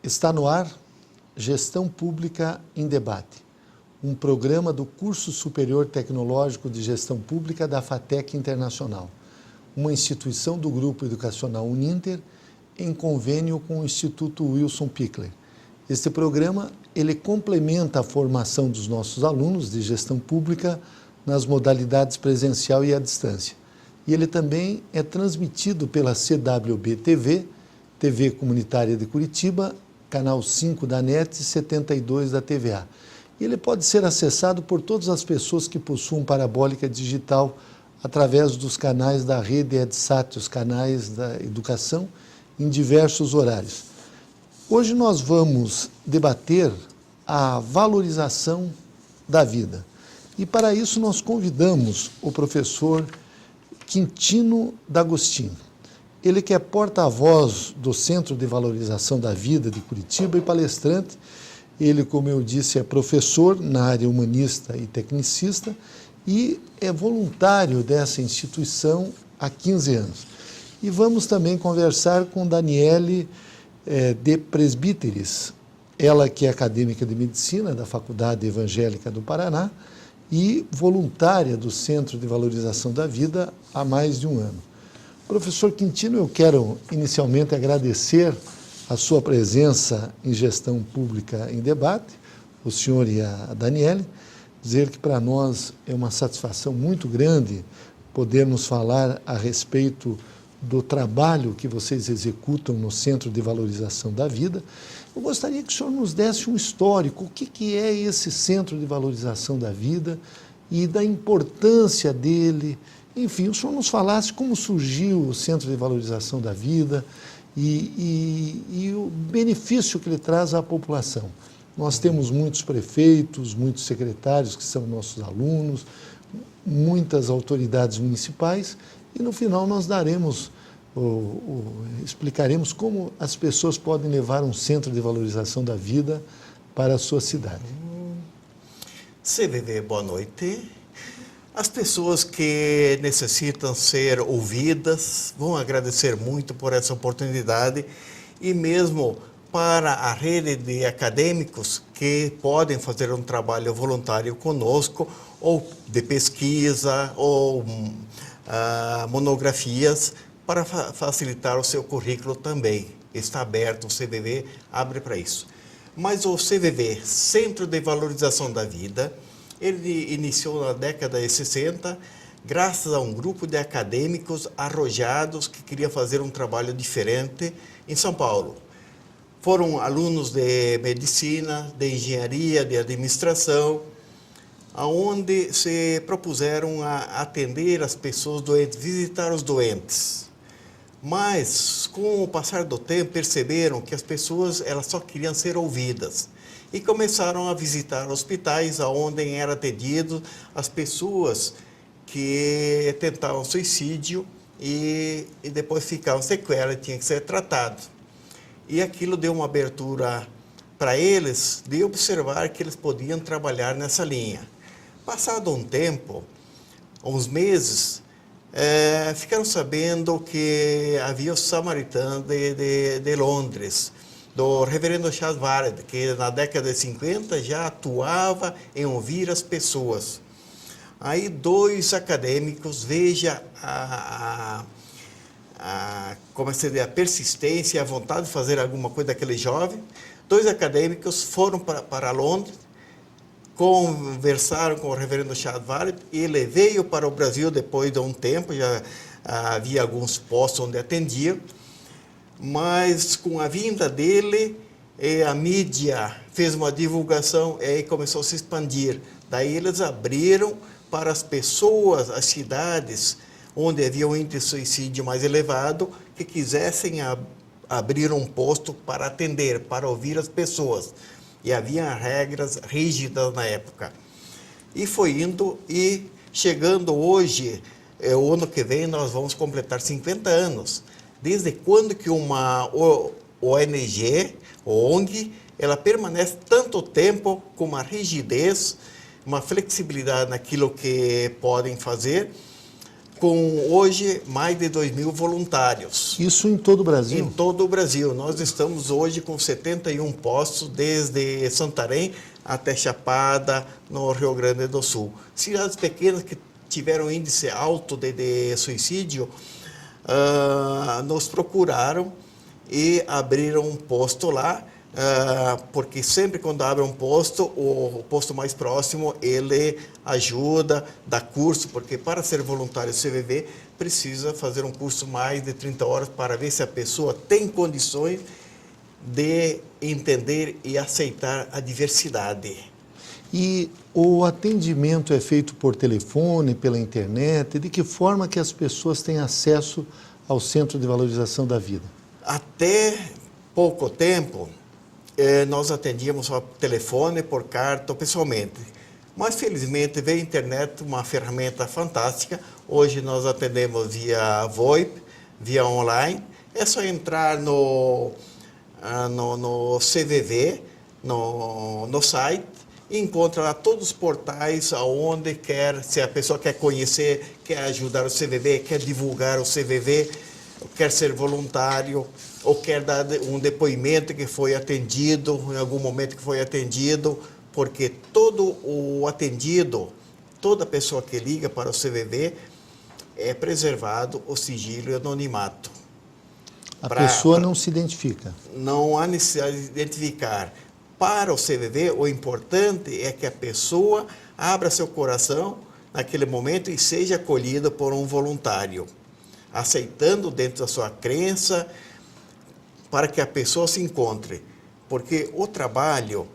Está no ar Gestão Pública em Debate, um programa do Curso Superior Tecnológico de Gestão Pública da FATEC Internacional, uma instituição do Grupo Educacional Uninter em convênio com o Instituto Wilson Pickler. Este programa ele complementa a formação dos nossos alunos de gestão pública nas modalidades presencial e à distância. E ele também é transmitido pela CWB-TV, TV Comunitária de Curitiba, canal 5 da NET e 72 da TVA. E ele pode ser acessado por todas as pessoas que possuam parabólica digital através dos canais da rede EdSat, os canais da educação, em diversos horários. Hoje nós vamos debater a valorização da vida. E para isso nós convidamos o professor Quintino D'Agostino. Ele que é porta-voz do Centro de Valorização da Vida de Curitiba e palestrante. Ele, como eu disse, é professor na área humanista e tecnicista e é voluntário dessa instituição há 15 anos. E vamos também conversar com Daniele de Presbíteris, ela que é acadêmica de medicina da Faculdade Evangélica do Paraná e voluntária do Centro de Valorização da Vida há mais de um ano. Professor Quintino, eu quero inicialmente agradecer a sua presença em Gestão Pública em Debate, o senhor e a Daniele, dizer que para nós é uma satisfação muito grande podermos falar a respeito do trabalho que vocês executam no Centro de Valorização da Vida. Eu gostaria que o senhor nos desse um histórico, o que é esse Centro de Valorização da Vida e da importância dele. Enfim, o senhor nos falasse como surgiu o Centro de Valorização da Vida e o benefício que ele traz à população. Nós temos muitos prefeitos, muitos secretários que são nossos alunos, muitas autoridades municipais e no final nós explicaremos como as pessoas podem levar um Centro de Valorização da Vida para a sua cidade. CVV, boa noite. As pessoas que necessitam ser ouvidas vão agradecer muito por essa oportunidade e mesmo para a rede de acadêmicos que podem fazer um trabalho voluntário conosco ou de pesquisa ou monografias para facilitar o seu currículo também. Está aberto, o CVV abre para isso. Mas o CVV, Centro de Valorização da Vida, ele iniciou na década de 60, graças a um grupo de acadêmicos arrojados que queriam fazer um trabalho diferente em São Paulo. Foram alunos de medicina, de engenharia, de administração, onde se propuseram a atender as pessoas doentes, visitar os doentes. Mas, com o passar do tempo, perceberam que as pessoas elas só queriam ser ouvidas. E começaram a visitar hospitais onde eram atendidos as pessoas que tentavam suicídio e depois ficavam sequela e tinham que ser tratados. E aquilo deu uma abertura para eles de observar que eles podiam trabalhar nessa linha. Passado um tempo, uns meses, ficaram sabendo que havia o samaritano de Londres, do reverendo Charles Ward, que na década de 50 já atuava em ouvir as pessoas. Aí dois acadêmicos, veja como seria a persistência e a vontade de fazer alguma coisa daquele jovem, dois acadêmicos foram para Londres, conversaram com o reverendo Charles Ward e ele veio para o Brasil depois de um tempo, já havia alguns postos onde atendia, mas com a vinda dele, a mídia fez uma divulgação e começou a se expandir. Daí eles abriram para as pessoas, as cidades onde havia um índice de suicídio mais elevado, que quisessem abrir um posto para atender, para ouvir as pessoas. E havia regras rígidas na época. E foi indo e chegando hoje, o ano que vem nós vamos completar 50 anos. Desde quando que uma ONG, ONG, ela permanece tanto tempo com uma rigidez, uma flexibilidade naquilo que podem fazer, com hoje mais de 2.000 voluntários. Isso em todo o Brasil? Em todo o Brasil. Nós estamos hoje com 71 postos, desde Santarém até Chapada, no Rio Grande do Sul. Cidades pequenas que tiveram índice alto de suicídio, nos procuraram e abriram um posto lá, porque sempre quando abre um posto, o posto mais próximo, ele ajuda, dá curso, porque para ser voluntário CVV, precisa fazer um curso mais de 30 horas para ver se a pessoa tem condições de entender e aceitar a diversidade. E o atendimento é feito por telefone, pela internet? De que forma que as pessoas têm acesso ao Centro de Valorização da Vida? Até pouco tempo, nós atendíamos por telefone, por carta ou pessoalmente. Mas, felizmente, veio a internet, uma ferramenta fantástica. Hoje nós atendemos via VoIP, via online. É só entrar no CVV, no site, e encontra lá todos os portais aonde quer, se a pessoa quer conhecer, quer ajudar o CVV, quer divulgar o CVV, quer ser voluntário, ou quer dar um depoimento que foi atendido, em algum momento que foi atendido, porque todo o atendido, toda pessoa que liga para o CVV, é preservado o sigilo e o anonimato. A pessoa não se identifica. Não há necessidade de identificar. Para o CVV, o importante é que a pessoa abra seu coração naquele momento e seja acolhida por um voluntário, aceitando dentro da sua crença, para que a pessoa se encontre. Porque o trabalho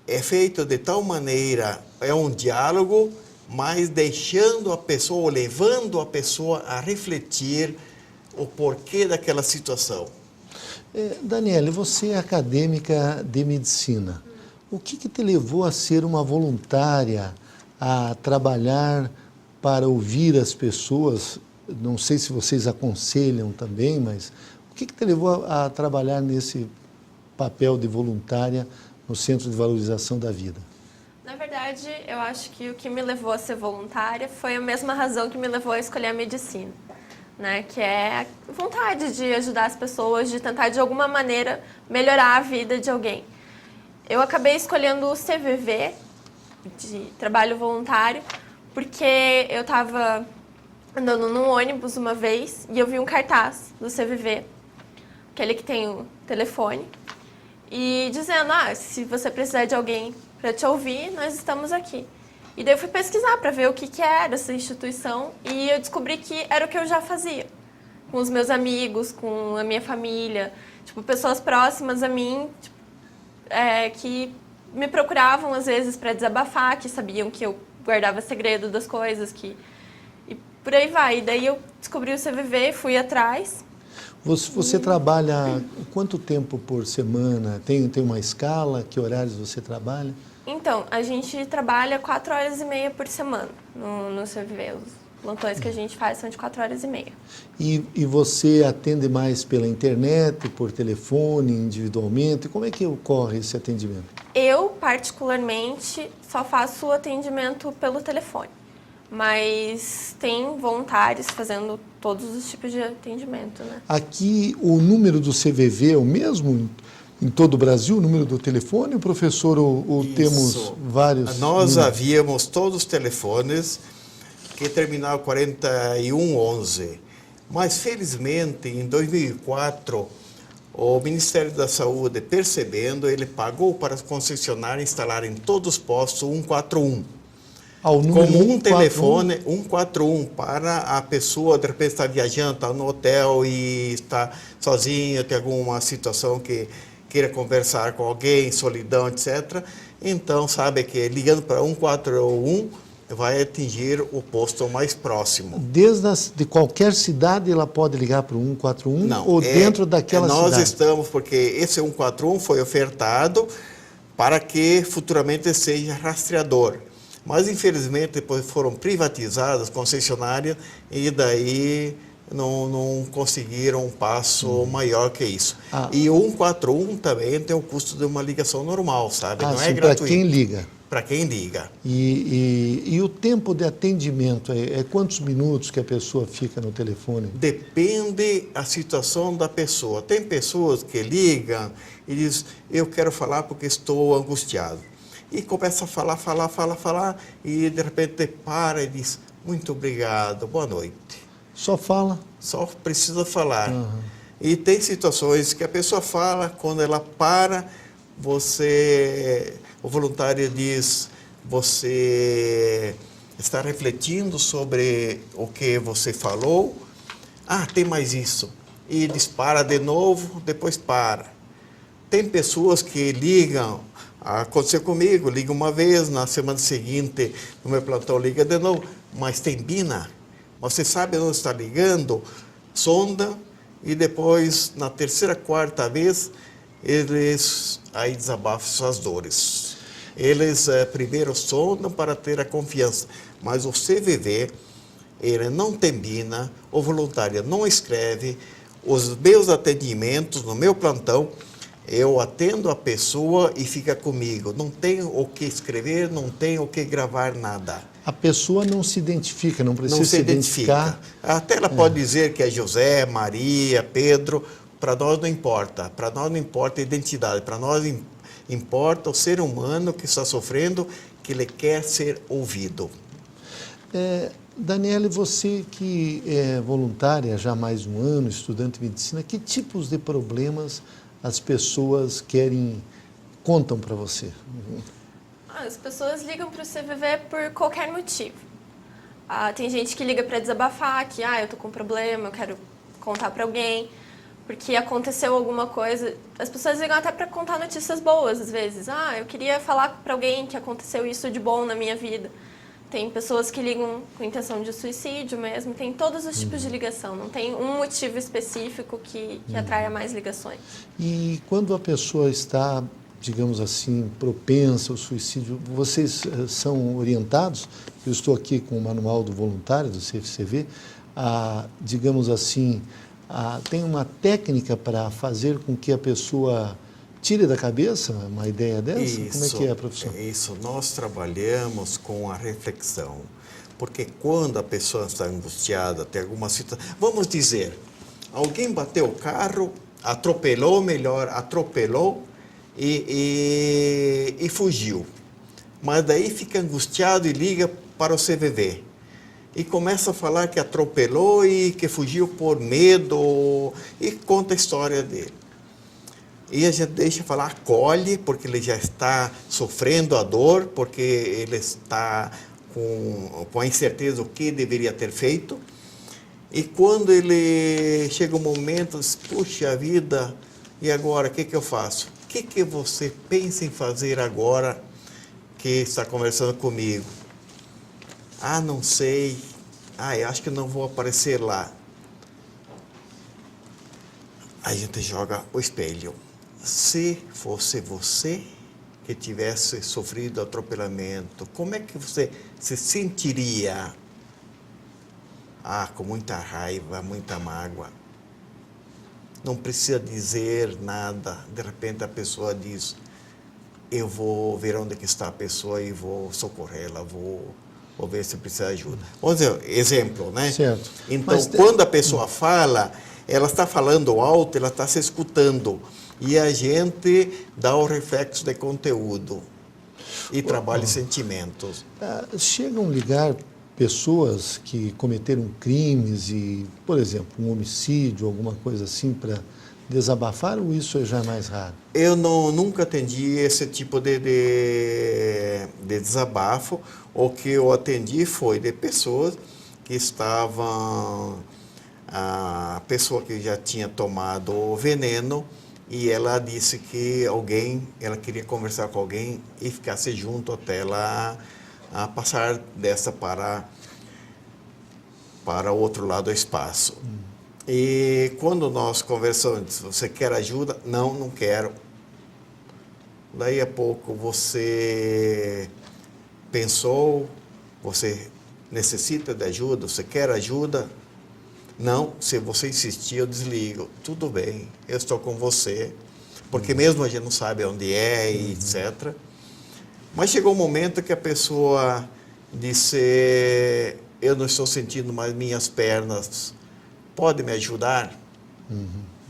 é feito de tal maneira, é um diálogo, mas deixando a pessoa, ou levando a pessoa a refletir o porquê daquela situação. Daniele, você é acadêmica de medicina. O que te levou a ser uma voluntária, a trabalhar para ouvir as pessoas? Não sei se vocês aconselham também, mas o que te levou a trabalhar nesse papel de voluntária no Centro de Valorização da Vida? Na verdade, eu acho que o que me levou a ser voluntária foi a mesma razão que me levou a escolher a medicina, né? Que é a vontade de ajudar as pessoas, de tentar de alguma maneira melhorar a vida de alguém. Eu acabei escolhendo o CVV, de trabalho voluntário, porque eu estava andando num ônibus uma vez e eu vi um cartaz do CVV, aquele que tem o telefone, e dizendo, se você precisar de alguém para te ouvir, nós estamos aqui. E daí eu fui pesquisar para ver o que era essa instituição e eu descobri que era o que eu já fazia. Com os meus amigos, com a minha família, tipo, pessoas próximas a mim, tipo, que me procuravam às vezes para desabafar, que sabiam que eu guardava segredo das coisas, e por aí vai. E daí eu descobri o CVV, fui atrás. Você trabalha quanto tempo por semana? Tem uma escala? Que horários você trabalha? Então, a gente trabalha 4h30 por semana no CVV. Os plantões que a gente faz são de 4h30. E você atende mais pela internet, por telefone, individualmente? Como é que ocorre esse atendimento? Eu, particularmente, só faço o atendimento pelo telefone. Mas tem voluntários fazendo todos os tipos de atendimento, né? Aqui, o número do CVV é o mesmo em todo o Brasil, o número do telefone, professor, ou temos vários? Nós havíamos todos os telefones que terminavam 4111, mas felizmente em 2004 o Ministério da Saúde, percebendo, ele pagou para as concessionárias instalarem em todos os postos 141. Como um telefone 141 para a pessoa, de repente, está viajando, está no hotel e está sozinha, tem alguma situação que queira conversar com alguém, solidão, etc. Então, sabe que ligando para 141 vai atingir o posto mais próximo. De qualquer cidade ela pode ligar para o 141? Não, ou dentro daquela cidade? Nós estamos, porque esse 141 foi ofertado para que futuramente seja rastreador. Mas, infelizmente, depois foram privatizadas concessionárias e daí não conseguiram um passo maior que isso. E o 141 também tem o custo de uma ligação normal, sabe? Não é gratuito. Para quem liga. para quem liga. E o tempo de atendimento é quantos minutos que a pessoa fica no telefone? Depende da situação da pessoa. Tem pessoas que ligam e dizem, eu quero falar porque estou angustiado. E começa a falar, e de repente para e diz, muito obrigado, boa noite. Só fala? Só precisa falar. Uhum. E tem situações que a pessoa fala, quando ela para, o voluntário diz, você está refletindo sobre o que você falou? Ah, tem mais isso. E dispara de novo, depois para. Tem pessoas que ligam, aconteceu comigo, liga uma vez, na semana seguinte, no meu plantão, liga de novo, mas tem bina. Você sabe onde está ligando, sonda, e depois, na terceira, quarta vez, eles aí desabafam suas dores. Eles primeiro sondam para ter a confiança, mas o CVV, ele não tem bina, o voluntário não escreve, os meus atendimentos no meu plantão, eu atendo a pessoa e fica comigo. Não tem o que escrever, não tem o que gravar nada. A pessoa não se identifica, não precisa Não se identificar. Até ela pode dizer que é José, Maria, Pedro, para nós não importa. Para nós não importa a identidade, para nós importa o ser humano que está sofrendo, que ele quer ser ouvido. Daniele, você que é voluntária já há mais de um ano, estudante de medicina, que tipos de problemas as pessoas contam para você? As pessoas ligam para o CVV por qualquer motivo. Tem gente que liga para desabafar, que eu estou com um problema, eu quero contar para alguém, porque aconteceu alguma coisa. As pessoas ligam até para contar notícias boas, às vezes. Eu queria falar para alguém que aconteceu isso de bom na minha vida. Tem pessoas que ligam com intenção de suicídio mesmo, tem todos os tipos de ligação, não tem um motivo específico que atraia mais ligações. E quando a pessoa está, digamos assim, propensa ao suicídio, vocês são orientados? Eu estou aqui com o manual do voluntário, do CFCV, digamos assim, tem uma técnica para fazer com que a pessoa tire da cabeça uma ideia dessa? Isso, como é que é, professor? Isso, nós trabalhamos com a reflexão, porque quando a pessoa está angustiada, tem alguma situação... Vamos dizer, alguém bateu o carro, atropelou e fugiu. Mas daí fica angustiado e liga para o CVV. E começa a falar que atropelou e que fugiu por medo e conta a história dele. E a gente deixa falar, acolhe, porque ele já está sofrendo a dor, porque ele está com a incerteza do que deveria ter feito. E quando ele chega um momento, diz, puxa vida, e agora, o que eu faço? O que você pensa em fazer agora que está conversando comigo? Não sei. Eu acho que não vou aparecer lá. A gente joga o espelho. Se fosse você que tivesse sofrido atropelamento, como é que você se sentiria? Com muita raiva, muita mágoa. Não precisa dizer nada. De repente a pessoa diz, eu vou ver onde que está a pessoa e vou socorrê-la, vou ver se precisa de ajuda. Vamos dizer, exemplo, né? Certo. Então, quando a pessoa fala, ela está falando alto, ela está se escutando. E a gente dá o reflexo de conteúdo e trabalha sentimentos. Chegam a ligar pessoas que cometeram crimes e, por exemplo, um homicídio, alguma coisa assim, para desabafar, ou isso é já mais raro? Eu nunca atendi esse tipo de desabafo. O que eu atendi foi de pessoas que estavam... A pessoa que já tinha tomado o veneno e ela disse que ela queria conversar com alguém e ficasse junto até ela passar dessa para o outro lado do espaço. E quando nós conversamos, você quer ajuda? Não quero. Daí a pouco você pensou, você necessita de ajuda, você quer ajuda? Não, se você insistir, eu desligo. Tudo bem, eu estou com você. Porque mesmo a gente não sabe onde é, e etc. Mas chegou um momento que a pessoa disse, eu não estou sentindo mais minhas pernas, pode me ajudar?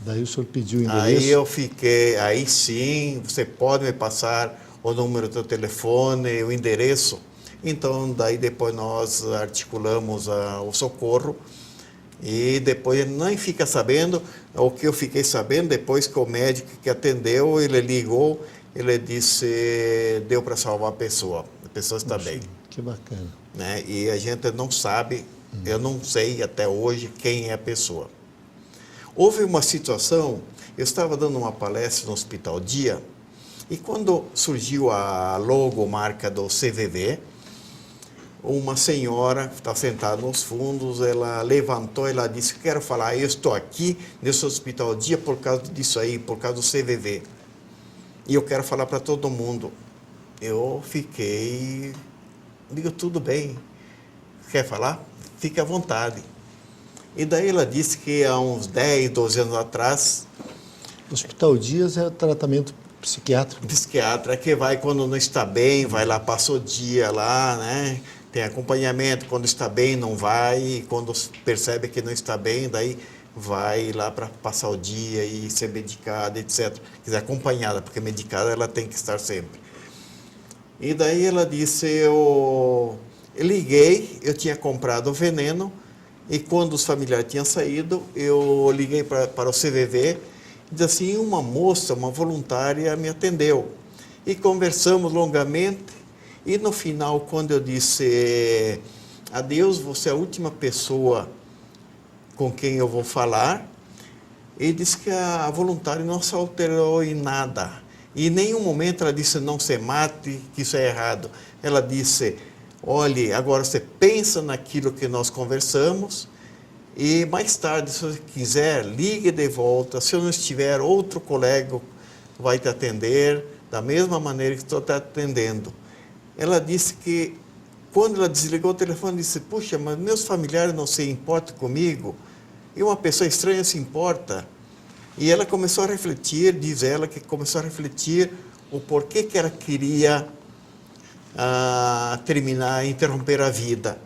Daí o senhor pediu o endereço? Aí eu fiquei, aí sim, você pode me passar o número do telefone, o endereço? Então, daí depois nós articulamos o socorro e depois ele nem fica sabendo. O que eu fiquei sabendo depois que o médico que atendeu, ele ligou, ele disse, deu para salvar a pessoa está bem. Que bacana. Né? E a gente não sabe, eu não sei até hoje quem é a pessoa. Houve uma situação, eu estava dando uma palestra no Hospital Dia, e quando surgiu a logomarca do CVV, uma senhora está sentada nos fundos, ela levantou, ela disse, quero falar, eu estou aqui nesse Hospital Dia por causa disso aí, por causa do CVV. E eu quero falar para todo mundo. Eu fiquei, digo, tudo bem, quer falar? Fique à vontade. E daí ela disse que há uns 10, 12 anos atrás... O Hospital Dias é tratamento psiquiátrico? Psiquiatra que vai quando não está bem, vai lá, passa o dia lá, né? Tem acompanhamento, quando está bem não vai, e quando percebe que não está bem, daí vai lá para passar o dia e ser medicada, etc. Quer dizer, acompanhada, porque medicada ela tem que estar sempre. E daí ela disse, eu liguei, eu tinha comprado o veneno, e quando os familiares tinham saído, eu liguei para o CVV, e disse assim, uma moça, uma voluntária me atendeu. E conversamos longamente, e no final, quando eu disse, adeus, você é a última pessoa com quem eu vou falar, ele disse que a voluntária não se alterou em nada. E em nenhum momento ela disse, não se mate, que isso é errado. Ela disse, olhe, agora você pensa naquilo que nós conversamos e mais tarde, se você quiser, ligue de volta. Se eu não estiver, outro colega vai te atender da mesma maneira que estou te atendendo. Ela disse que, quando ela desligou o telefone, disse, puxa, mas meus familiares não se importam comigo e uma pessoa estranha se importa. E ela começou a refletir, diz ela que começou a refletir o porquê que ela queria terminar, interromper a vida.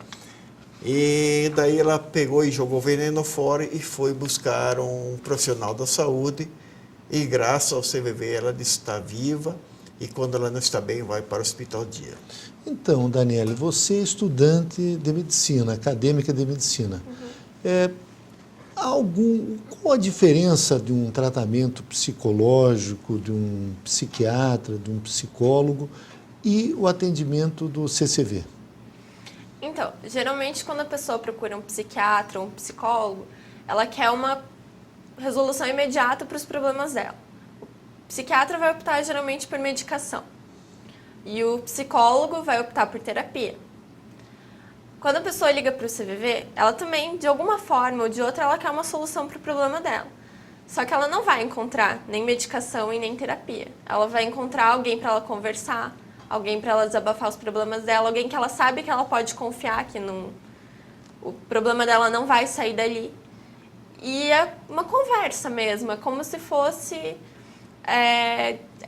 E daí ela pegou e jogou veneno fora e foi buscar um profissional da saúde. E graças ao CVV ela está viva e quando ela não está bem vai para o Hospital Dia. Então, Daniele, você é estudante de medicina, acadêmica de medicina. Qual a diferença de um tratamento psicológico, de um psiquiatra, de um psicólogo e o atendimento do CCV? Então, geralmente quando a pessoa procura um psiquiatra ou um psicólogo, ela quer uma resolução imediata para os problemas dela. O psiquiatra vai optar geralmente por medicação e o psicólogo vai optar por terapia. Quando a pessoa liga para o CVV, ela também, de alguma forma ou de outra, ela quer uma solução para o problema dela. Só que ela não vai encontrar nem medicação e nem terapia. Ela vai encontrar alguém para ela conversar, alguém para ela desabafar os problemas dela, alguém que ela sabe que ela pode confiar que o problema dela não vai sair dali. E é uma conversa mesmo, é como se fosse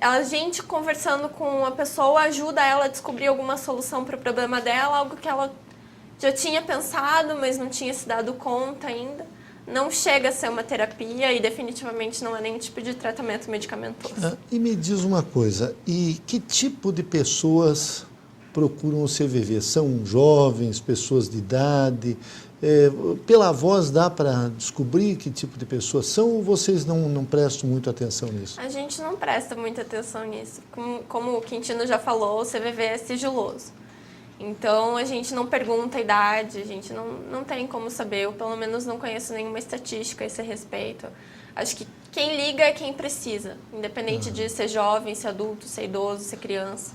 a gente conversando com uma pessoa ajuda ela a descobrir alguma solução para o problema dela, algo que ela já tinha pensado, mas não tinha se dado conta ainda. Não chega a ser uma terapia e definitivamente não é nenhum tipo de tratamento medicamentoso. E me diz uma coisa, e que tipo de pessoas procuram o CVV? São jovens, pessoas de idade? Pela voz dá para descobrir que tipo de pessoas são ou vocês não prestam muita atenção nisso? A gente não presta muita atenção nisso. Como o Quintino já falou, o CVV é sigiloso. Então, a gente não pergunta a idade, a gente não tem como saber, eu pelo menos não conheço nenhuma estatística a esse respeito. Acho que quem liga é quem precisa, independente de ser jovem, ser adulto, ser idoso, ser criança.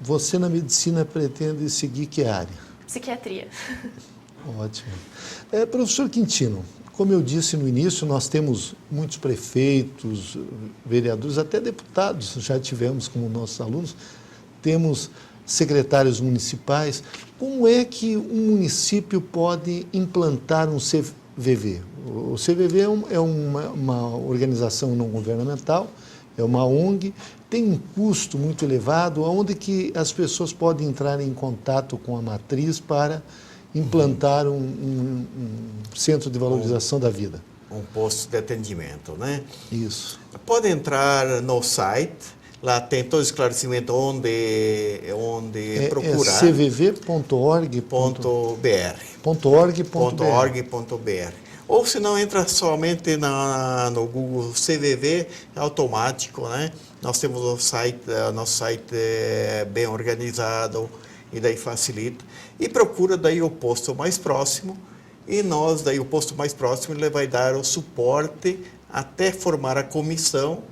Você na medicina pretende seguir que área? Psiquiatria. Ótimo. Professor Quintino, como eu disse no início, nós temos muitos prefeitos, vereadores, até deputados, já tivemos como nossos alunos, temos secretários municipais. Como é que um município pode implantar um CVV? O CVV é uma organização não governamental é uma ONG, tem um custo muito elevado, onde que as pessoas podem entrar em contato com a matriz para implantar um centro de valorização da vida. Um posto de atendimento, né? Isso. Pode entrar no site, lá tem todo o esclarecimento onde procurar. É cvv.org.br. Ou se não, entra somente no Google CVV, é automático, né? Nós temos o site, nosso site é bem organizado e daí facilita. E procura daí o posto mais próximo e nós, daí o posto mais próximo, ele vai dar o suporte até formar a comissão,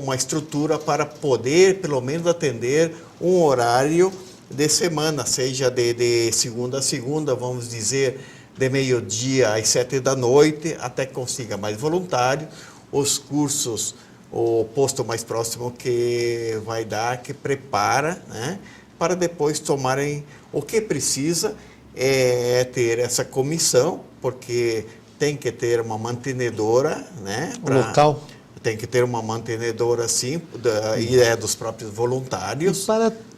uma estrutura para poder, pelo menos, atender um horário de semana, seja de segunda a segunda, vamos dizer, de meio-dia às 7 da noite, até que consiga mais voluntário. Os cursos, o posto mais próximo que vai dar, que prepara, né, para depois tomarem o que precisa, é ter essa comissão, porque tem que ter uma mantenedora, né? Local. Tem que ter uma mantenedora, sim, e é dos próprios voluntários. E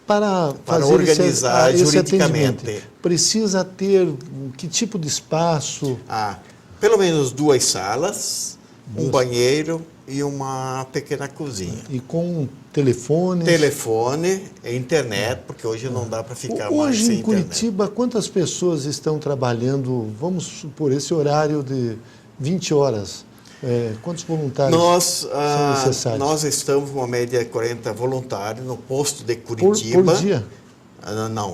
para organizar juridicamente. Precisa ter que tipo de espaço? Pelo menos 2 salas, um banheiro e uma pequena cozinha. E com telefones? Telefone, internet, porque hoje não dá para ficar mais sem internet. Hoje em Curitiba, quantas pessoas estão trabalhando, vamos supor, esse horário de 20 horas? Quantos voluntários são necessários? Nós estamos com uma média de 40 voluntários no posto de Curitiba. Por dia?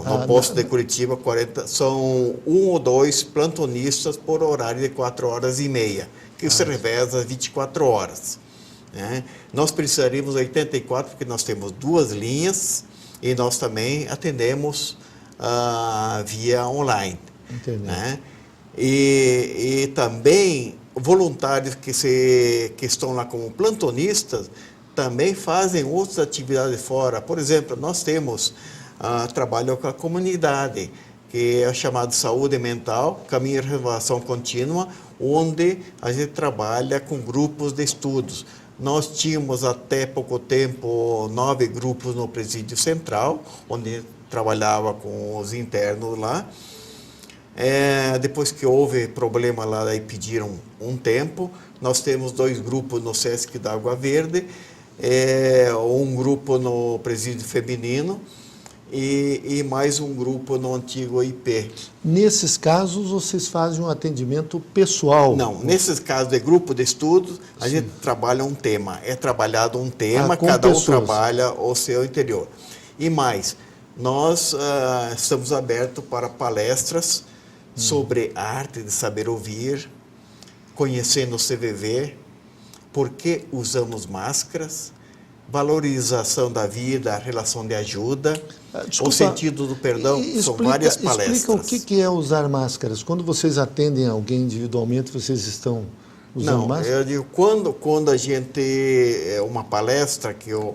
No posto de Curitiba, 40, são 1 ou 2 plantonistas por horário de 4 horas e meia, que se reveza 24 horas. Né? Nós precisaríamos 84, porque nós temos 2 linhas e nós também atendemos via online. Né? E também voluntários que estão lá como plantonistas também fazem outras atividades fora. Por exemplo, nós temos trabalho com a comunidade, que é chamado Saúde Mental, Caminho de Renovação Contínua, onde a gente trabalha com grupos de estudos. Nós tínhamos até pouco tempo 9 grupos no Presídio Central, onde trabalhava com os internos lá. Depois que houve problema lá, daí pediram um tempo. Nós temos 2 grupos no Sesc da Água Verde, um grupo no Presídio Feminino e mais um grupo no antigo IP. Nesses casos, vocês fazem um atendimento pessoal? Não, nesses casos de grupo de estudos, a gente trabalha um tema. É trabalhado um tema, cada um trabalha o seu interior. E mais, nós estamos abertos para palestras sobre a arte de saber ouvir, conhecendo o CVV, por que usamos máscaras, valorização da vida, a relação de ajuda, o sentido do perdão, são várias palestras. Explica o que é usar máscaras. Quando vocês atendem alguém individualmente, vocês estão usando máscara? Eu digo, quando a gente, uma palestra que eu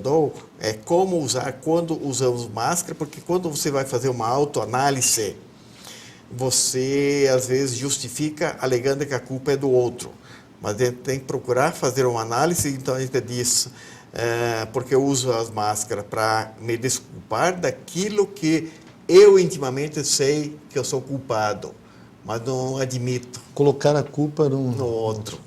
dou, é como usar quando usamos máscara, porque quando você vai fazer uma autoanálise, você às vezes justifica alegando que a culpa é do outro. Mas a gente tem que procurar fazer uma análise, então a gente diz, porque eu uso as máscaras para me desculpar daquilo que eu intimamente sei que eu sou culpado, mas não admito. Colocar a culpa no outro.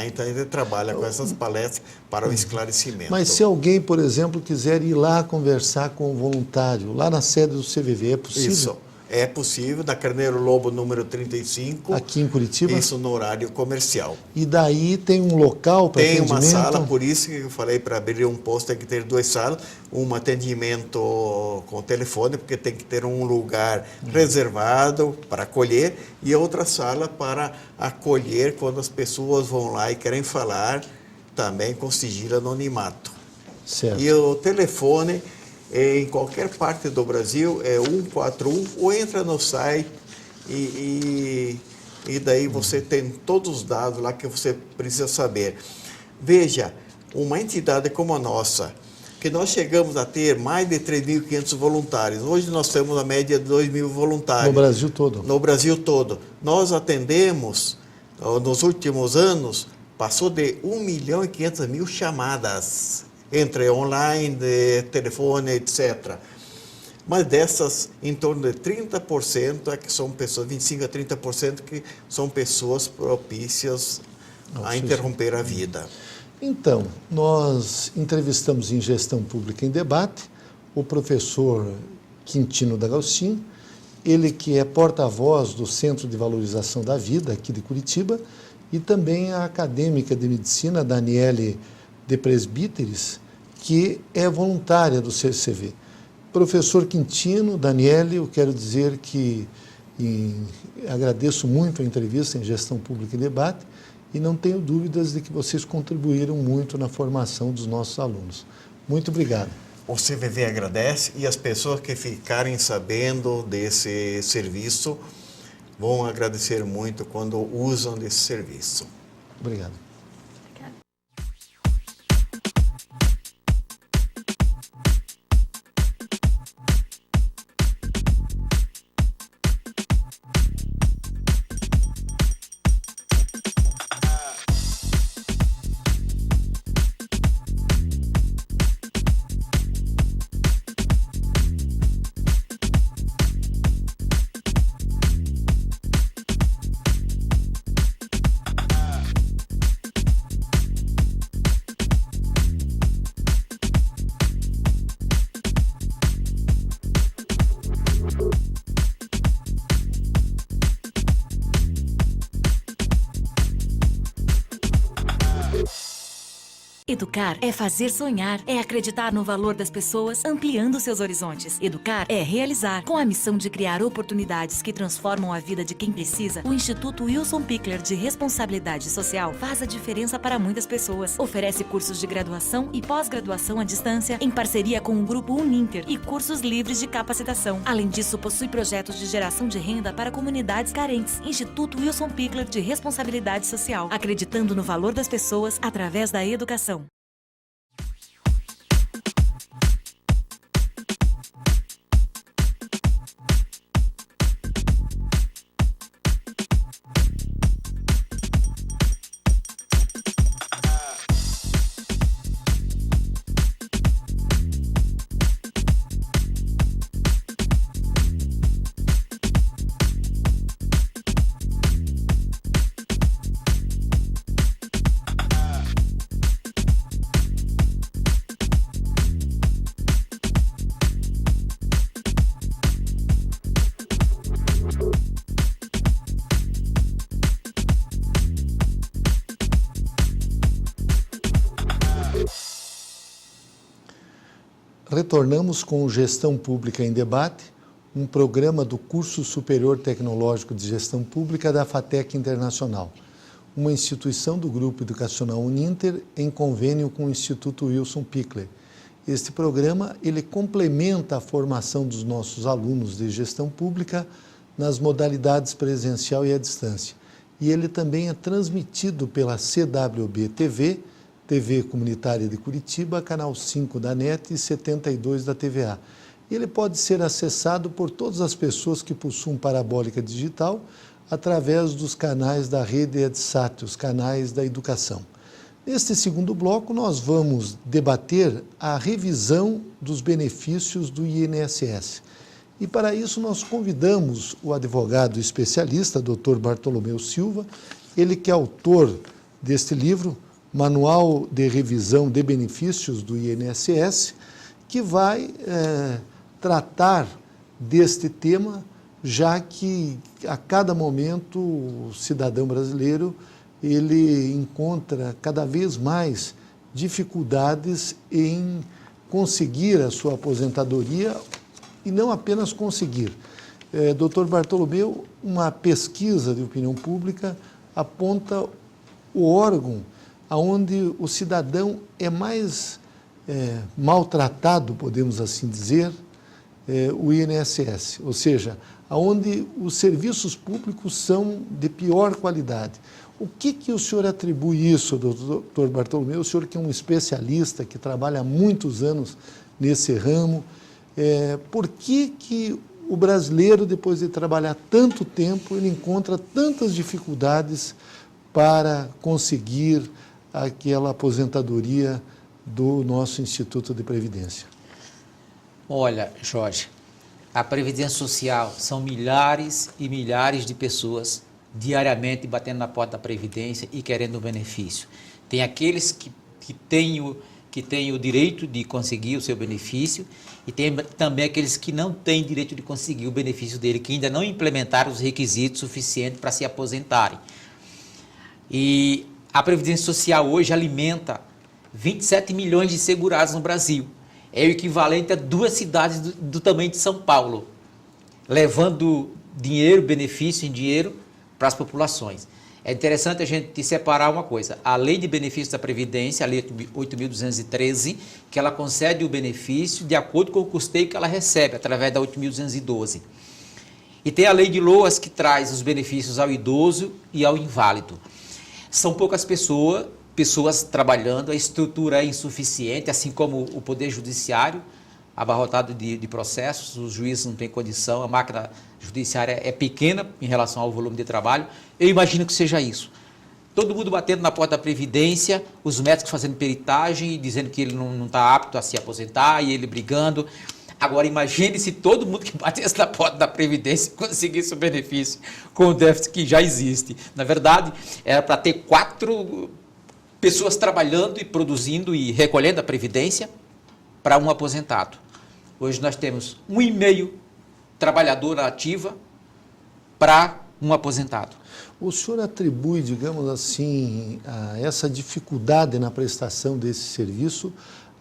Então a gente trabalha com essas palestras para o esclarecimento. Mas se alguém, por exemplo, quiser ir lá conversar com o voluntário, lá na sede do CVV, é possível? Isso. É possível, na Carneiro Lobo, número 35. Aqui em Curitiba? Isso, no horário comercial. E daí tem um local para atendimento? Tem uma sala, por isso que eu falei, para abrir um posto tem que ter 2 salas. Um atendimento com telefone, porque tem que ter um lugar reservado para acolher, e outra sala para acolher quando as pessoas vão lá e querem falar, também com sigilo anonimato. Certo. E o telefone, em qualquer parte do Brasil, é 141, ou entra no site e daí você tem todos os dados lá que você precisa saber. Veja, uma entidade como a nossa, que nós chegamos a ter mais de 3.500 voluntários. Hoje nós temos a média de 2.000 voluntários. No Brasil todo? No Brasil todo. Nós atendemos, nos últimos anos, passou de 1.500.000 chamadas, entre online, telefone, etc. Mas dessas, em torno de 30% é que são pessoas, 25% a 30% que são pessoas propícias a interromper a vida. Então, nós entrevistamos em Gestão Pública em Debate o professor Quintino D'Agostin, ele que é porta-voz do Centro de Valorização da Vida, aqui de Curitiba, e também a acadêmica de medicina, Daniele de Presbíteris, que é voluntária do CCV. Professor Quintino, Daniele, eu quero dizer que agradeço muito a entrevista em Gestão Pública em Debate e não tenho dúvidas de que vocês contribuíram muito na formação dos nossos alunos. Muito obrigado. O CVV agradece e as pessoas que ficarem sabendo desse serviço vão agradecer muito quando usam desse serviço. Obrigado. Educar é fazer sonhar, é acreditar no valor das pessoas, ampliando seus horizontes. Educar é realizar. Com a missão de criar oportunidades que transformam a vida de quem precisa, o Instituto Wilson Pickler de Responsabilidade Social faz a diferença para muitas pessoas. Oferece cursos de graduação e pós-graduação à distância, em parceria com o Grupo Uninter e cursos livres de capacitação. Além disso, possui projetos de geração de renda para comunidades carentes. Instituto Wilson Pickler de Responsabilidade Social, acreditando no valor das pessoas através da educação. Retornamos com o Gestão Pública em Debate, um programa do Curso Superior Tecnológico de Gestão Pública da FATEC Internacional, uma instituição do Grupo Educacional Uninter em convênio com o Instituto Wilson Pickler. Este programa ele complementa a formação dos nossos alunos de gestão pública nas modalidades presencial e à distância. E ele também é transmitido pela CWB TV, TV Comunitária de Curitiba, canal 5 da NET e 72 da TVA. Ele pode ser acessado por todas as pessoas que possuem parabólica digital através dos canais da rede EdSat, os canais da educação. Neste segundo bloco, nós vamos debater a revisão dos benefícios do INSS. E para isso nós convidamos o advogado especialista, Dr. Bartolomeu Silva, ele que é autor deste livro, Manual de Revisão de Benefícios do INSS, que vai tratar deste tema, já que a cada momento o cidadão brasileiro ele encontra cada vez mais dificuldades em conseguir a sua aposentadoria e não apenas conseguir. Dr. Bartolomeu, uma pesquisa de opinião pública aponta o órgão onde o cidadão é mais maltratado, podemos assim dizer, o INSS, ou seja, onde os serviços públicos são de pior qualidade. O que o senhor atribui isso, doutor Bartolomeu? O senhor que é um especialista, que trabalha há muitos anos nesse ramo, por que o brasileiro, depois de trabalhar tanto tempo, ele encontra tantas dificuldades para conseguir aquela aposentadoria do nosso Instituto de Previdência? Olha, Jorge, a Previdência Social são milhares e milhares de pessoas diariamente batendo na porta da Previdência e querendo o benefício. Tem aqueles que têm o direito de conseguir o seu benefício e tem também aqueles que não têm direito de conseguir o benefício dele, que ainda não implementaram os requisitos suficientes para se aposentarem. E a Previdência Social hoje alimenta 27 milhões de segurados no Brasil. É o equivalente a 2 cidades do tamanho de São Paulo, levando dinheiro, benefício em dinheiro para as populações. É interessante a gente separar uma coisa. A Lei de Benefícios da Previdência, a Lei 8.213, que ela concede o benefício de acordo com o custeio que ela recebe, através da 8.212. E tem a Lei de LOAS, que traz os benefícios ao idoso e ao inválido. São poucas pessoas trabalhando, a estrutura é insuficiente, assim como o Poder Judiciário, abarrotado de processos, os juízes não têm condição, a máquina judiciária é pequena em relação ao volume de trabalho. Eu imagino que seja isso. Todo mundo batendo na porta da Previdência, os médicos fazendo peritagem e dizendo que ele não está apto a se aposentar e ele brigando. Agora imagine se todo mundo que batesse na porta da Previdência conseguisse o benefício com o déficit que já existe. Na verdade, era para ter 4 pessoas trabalhando e produzindo e recolhendo a Previdência para um aposentado. Hoje nós temos 1,5 trabalhadora ativa para um aposentado. O senhor atribui, digamos assim, a essa dificuldade na prestação desse serviço,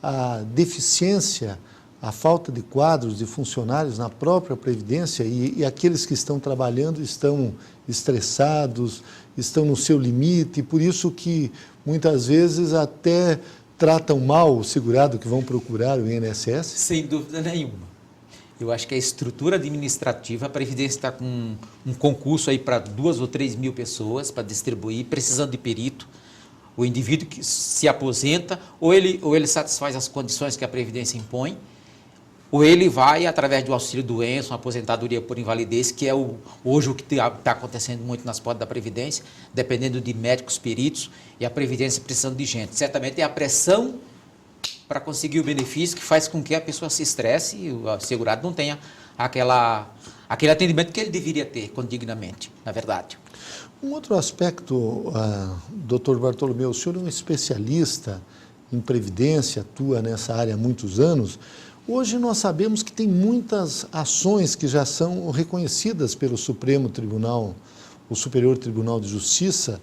a deficiência, a falta de quadros de funcionários na própria Previdência e aqueles que estão trabalhando estão estressados, estão no seu limite, e por isso que muitas vezes até tratam mal o segurado que vão procurar o INSS? Sem dúvida nenhuma. Eu acho que a estrutura administrativa, a Previdência está com um concurso aí para 2 ou 3 mil pessoas para distribuir, precisando de perito. O indivíduo que se aposenta, ou ele satisfaz as condições que a Previdência impõe, ou ele vai através do auxílio-doença, uma aposentadoria por invalidez, que é hoje o que está acontecendo muito nas portas da Previdência, dependendo de médicos, peritos, e a Previdência precisando de gente. Certamente é a pressão para conseguir o benefício que faz com que a pessoa se estresse e o segurado não tenha aquele atendimento que ele deveria ter condignamente, na verdade. Um outro aspecto, Dr. Bartolomeu, o senhor é um especialista em Previdência, atua nessa área há muitos anos. Hoje nós sabemos que tem muitas ações que já são reconhecidas pelo Supremo Tribunal, o Superior Tribunal de Justiça,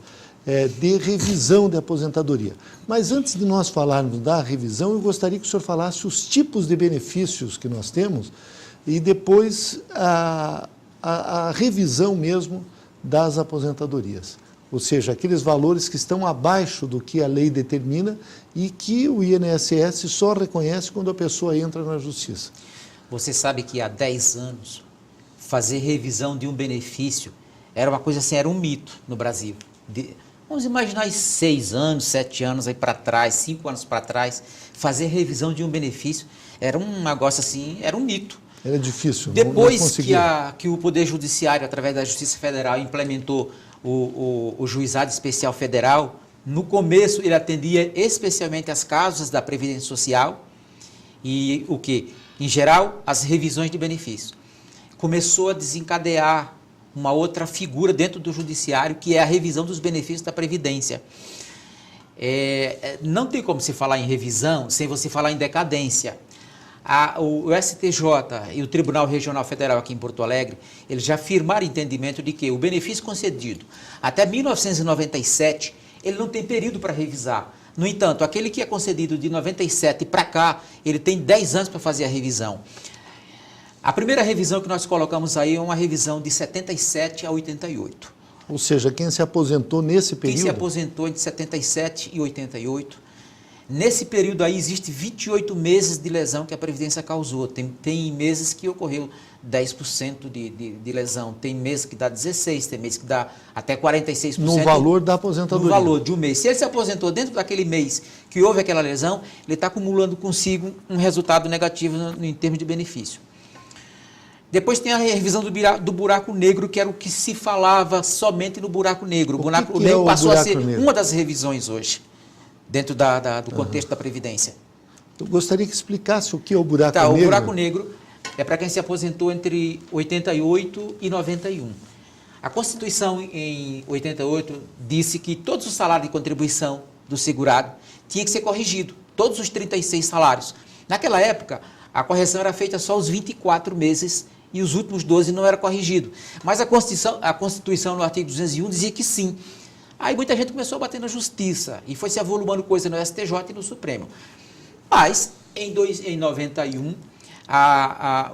de revisão de aposentadoria. Mas antes de nós falarmos da revisão, eu gostaria que o senhor falasse os tipos de benefícios que nós temos e depois a revisão mesmo das aposentadorias. Ou seja, aqueles valores que estão abaixo do que a lei determina e que o INSS só reconhece quando a pessoa entra na justiça. Você sabe que há 10 anos, fazer revisão de um benefício era uma coisa assim, era um mito no Brasil. Vamos imaginar 6 anos, 7 anos aí para trás, 5 anos para trás, fazer revisão de um benefício era um negócio assim, era um mito. Era difícil. Depois que o Poder Judiciário, através da Justiça Federal, implementou o Juizado Especial Federal, no começo ele atendia especialmente as causas da Previdência Social e o que? Em geral, as revisões de benefícios. Começou a desencadear uma outra figura dentro do Judiciário, que é a revisão dos benefícios da Previdência. Não tem como se falar em revisão sem você falar em decadência. O STJ e o Tribunal Regional Federal aqui em Porto Alegre, eles já firmaram entendimento de que o benefício concedido até 1997, ele não tem período para revisar. No entanto, aquele que é concedido de 97 para cá, ele tem 10 anos para fazer a revisão. A primeira revisão que nós colocamos aí é uma revisão de 77 a 88. Ou seja, quem se aposentou nesse período? Quem se aposentou entre 77 e 88. Nesse período aí, existe 28 meses de lesão que a Previdência causou. Tem meses que ocorreu 10% de lesão, tem meses que dá 16%, tem meses que dá até 46%. No valor da aposentadoria. No valor de um mês. Se ele se aposentou dentro daquele mês que houve aquela lesão, ele está acumulando consigo um resultado negativo em termos de benefício. Depois tem a revisão do buraco negro, que era o que se falava somente no buraco negro. O buraco que é negro o passou a buraco ser negro? uma das revisões hoje, dentro do contexto da Previdência. Eu gostaria que explicasse o que é o buraco Tá, negro. o buraco negro é para quem se aposentou entre 88 e 91. A Constituição, em 88, disse que todos os salários de contribuição do segurado tinham que ser corrigidos, todos os 36 salários. Naquela época, a correção era feita só os 24 meses e os últimos 12 não era corrigido. Mas a Constituição, no artigo 201, dizia que sim. Aí muita gente começou a bater na Justiça e foi se avolumando coisa no STJ e no Supremo. Mas, em 91,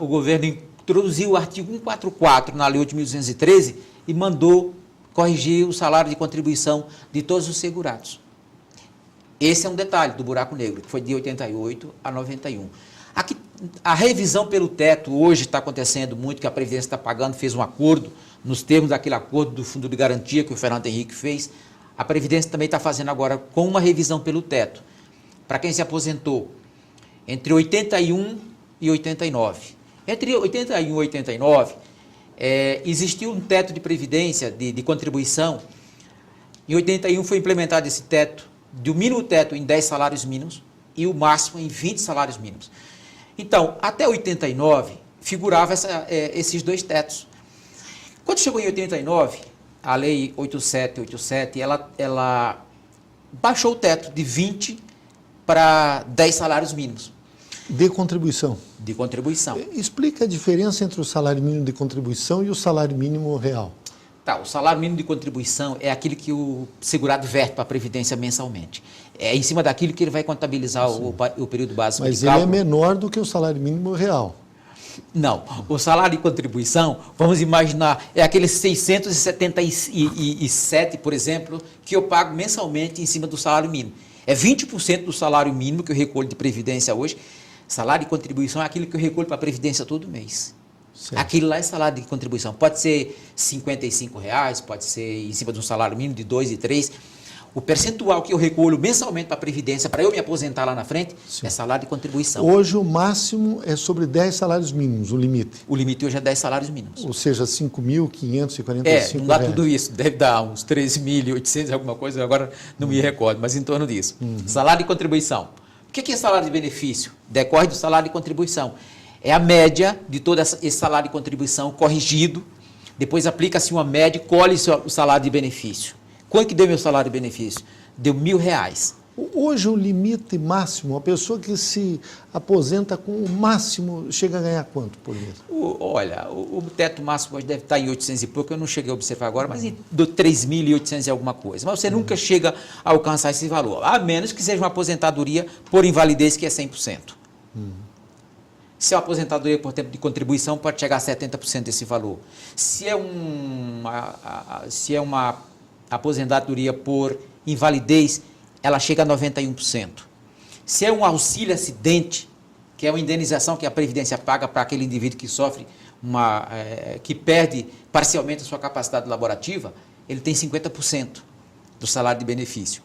o governo introduziu o artigo 144 na Lei 8.213 e mandou corrigir o salário de contribuição de todos os segurados. Esse é um detalhe do buraco negro, que foi de 88 a 91. Aqui, a revisão pelo teto hoje está acontecendo muito, que a Previdência está pagando, fez um acordo, nos termos daquele acordo do Fundo de Garantia que o Fernando Henrique fez. A Previdência também está fazendo agora com uma revisão pelo teto, para quem se aposentou entre 81 e 89. Entre 81 e 89, existiu um teto de previdência, de contribuição. Em 81 foi implementado esse teto, do mínimo teto em 10 salários mínimos e o máximo em 20 salários mínimos. Então, até 89, figurava esses dois tetos. Quando chegou em 89, a Lei 8787, ela baixou o teto de 20 para 10 salários mínimos. De contribuição. De contribuição. Explica a diferença entre o salário mínimo de contribuição e o salário mínimo real. Tá, o salário mínimo de contribuição é aquilo que o segurado verte para a Previdência mensalmente. É em cima daquilo que ele vai contabilizar o período básico Mas de ele cálculo. é menor do que o salário mínimo real. Não, o salário de contribuição, vamos imaginar, é aqueles 677, por exemplo, que eu pago mensalmente em cima do salário mínimo. É 20% do salário mínimo que eu recolho de Previdência hoje. Salário de contribuição é aquilo que eu recolho para a Previdência todo mês. Certo. Aquilo lá é salário de contribuição. Pode ser R$ 55, pode ser em cima de um salário mínimo de 2 e 3. O percentual que eu recolho mensalmente para a Previdência, para eu me aposentar lá na frente, Sim. é salário de contribuição. Hoje o máximo é sobre 10 salários mínimos, o limite. O limite hoje é 10 salários mínimos. Ou seja, R$ 5.545. Não dá tudo isso, deve dar uns 13.800 alguma coisa, agora não me recordo, mas em torno disso. Salário de contribuição. O que é salário de benefício? Decorre do salário de contribuição. É a média de todo esse salário de contribuição corrigido, depois aplica-se uma média e colhe o salário de benefício. Quanto que deu meu salário de benefício? Deu R$1.000. Hoje o limite máximo, a pessoa que se aposenta com o máximo, chega a ganhar quanto por mês? O teto máximo hoje deve estar em 800 e pouco, eu não cheguei a observar agora, mas do 3.800 e alguma coisa. Mas você nunca chega a alcançar esse valor, a menos que seja uma aposentadoria por invalidez, que é 100%. Se é uma aposentadoria por tempo de contribuição, pode chegar a 70% desse valor. Se é uma aposentadoria por invalidez, ela chega a 91%. Se é um auxílio acidente, que é uma indenização que a Previdência paga para aquele indivíduo que sofre, que perde parcialmente a sua capacidade laborativa, ele tem 50% do salário de benefício.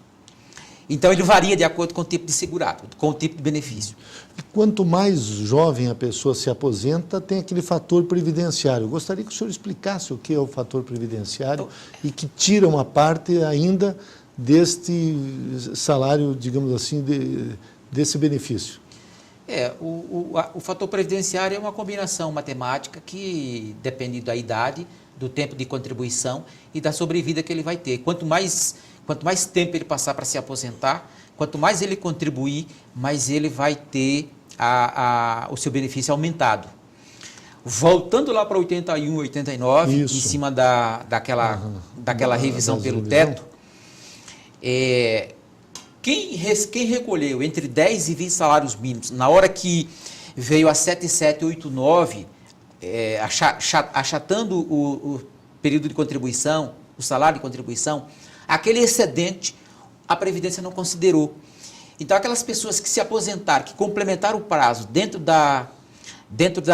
Então, ele varia de acordo com o tipo de segurado, com o tipo de benefício. E quanto mais jovem a pessoa se aposenta, tem aquele fator previdenciário. Eu gostaria que o senhor explicasse o que é o fator previdenciário e que tira uma parte ainda deste salário, digamos assim, desse benefício. O fator previdenciário é uma combinação matemática que depende da idade, do tempo de contribuição e da sobrevida que ele vai ter. Quanto mais tempo ele passar para se aposentar, quanto mais ele contribuir, mais ele vai ter o seu benefício aumentado. Voltando lá para 81, 89, Isso. em cima daquela revisão pelo teto, quem recolheu entre 10 e 20 salários mínimos, na hora que veio a 7789, achatando o período de contribuição, o salário de contribuição, aquele excedente a Previdência não considerou. Então, aquelas pessoas que se aposentaram, que complementaram o prazo dentro da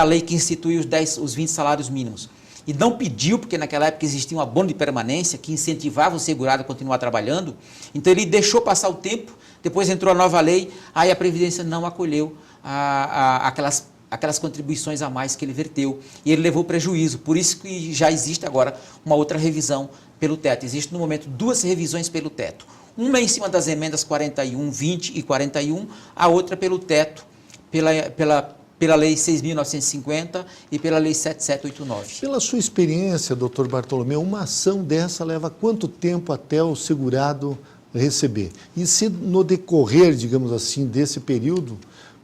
lei que institui os 20 salários mínimos, e não pediu, porque naquela época existia um abono de permanência que incentivava o segurado a continuar trabalhando, então ele deixou passar o tempo, depois entrou a nova lei, aí a Previdência não acolheu aquelas aquelas contribuições a mais que ele verteu. E ele levou prejuízo. Por isso que já existe agora uma outra revisão pelo teto. Existe, no momento, 2 revisões pelo teto. Uma em cima das emendas 41, 20 e 41, a outra pelo teto, pela Lei 6.950 e pela Lei 7789. Pela sua experiência, doutor Bartolomeu, uma ação dessa leva quanto tempo até o segurado receber? E se no decorrer, digamos assim, desse período,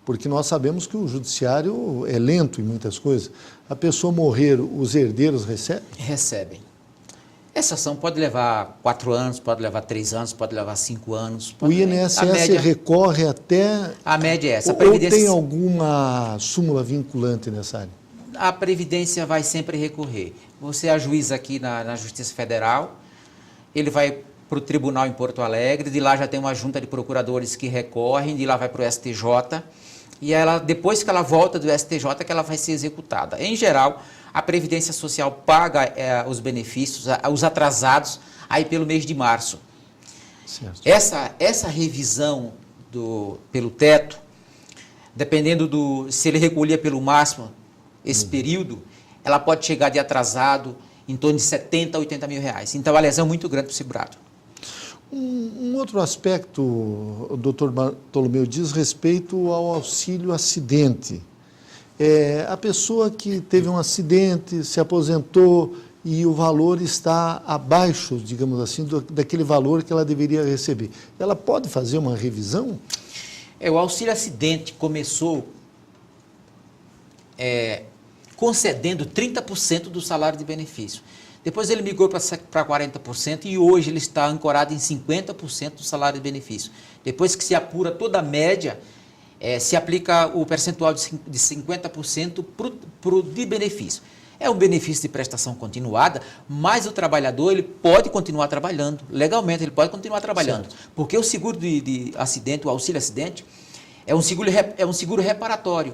porque nós sabemos que o judiciário é lento em muitas coisas, a pessoa morrer, os herdeiros recebem? Recebem. Essa ação pode levar 4 anos, pode levar 3 anos, pode levar 5 anos. O INSS recorre até... A média é essa. Ou tem alguma súmula vinculante nessa área? A Previdência vai sempre recorrer. Você ajuiza aqui na Justiça Federal, ele vai para o tribunal em Porto Alegre, de lá já tem uma junta de procuradores que recorrem, de lá vai para o STJ, e ela, depois que ela volta do STJ, que ela vai ser executada. Em geral, a Previdência Social paga os benefícios, os atrasados, aí pelo mês de março. Certo. Essa revisão pelo teto, dependendo se ele recolhia pelo máximo esse período, ela pode chegar de atrasado em torno de 70 a 80 mil reais. Então, a lesão é muito grande para o segurado. Um outro aspecto, doutor Bartolomeu, diz respeito ao auxílio acidente. A pessoa que teve um acidente, se aposentou e o valor está abaixo, digamos assim, daquele valor que ela deveria receber. Ela pode fazer uma revisão? O auxílio acidente começou concedendo 30% do salário de benefício. Depois ele migrou para 40% e hoje ele está ancorado em 50% do salário de benefício. Depois que se apura toda a média, se aplica o percentual de 50% de benefício. É um benefício de prestação continuada, mas o trabalhador ele pode continuar trabalhando, legalmente ele pode continuar trabalhando, certo. Porque o seguro de acidente, o auxílio acidente, é um seguro reparatório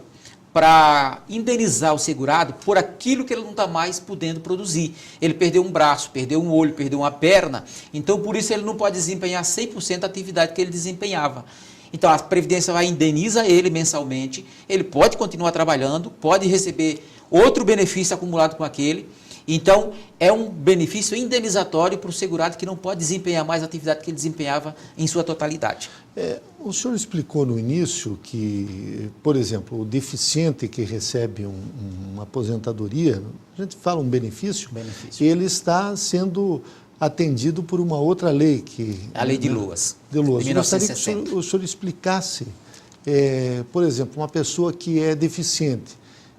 para indenizar o segurado por aquilo que ele não está mais podendo produzir. Ele perdeu um braço, perdeu um olho, perdeu uma perna, então por isso ele não pode desempenhar 100% da atividade que ele desempenhava. Então a Previdência vai indenizar ele mensalmente, ele pode continuar trabalhando, pode receber outro benefício acumulado com aquele. Então é um benefício indenizatório para o segurado que não pode desempenhar mais a atividade que ele desempenhava em sua totalidade. O senhor explicou no início que, por exemplo, o deficiente que recebe uma aposentadoria, a gente fala um benefício, ele está sendo atendido por uma outra lei a Lei de Loas, de 1960. Gostaria que o senhor explicasse, por exemplo, uma pessoa que é deficiente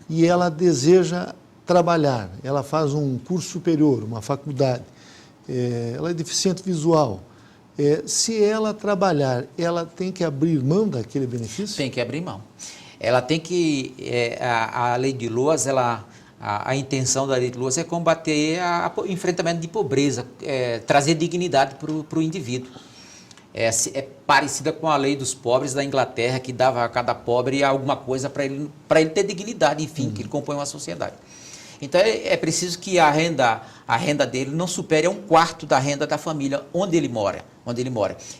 e ela deseja trabalhar, ela faz um curso superior, uma faculdade, ela é deficiente visual. Se ela trabalhar, ela tem que abrir mão daquele benefício? Tem que abrir mão. Ela tem que... a Lei de Loas, a intenção da Lei de Loas é combater o enfrentamento de pobreza, trazer dignidade para o indivíduo. É parecida com a Lei dos Pobres da Inglaterra, que dava a cada pobre alguma coisa para ele ter dignidade, enfim, que ele compõe uma sociedade. Então é preciso que a renda dele não supere a 1/4 da renda da família onde ele mora.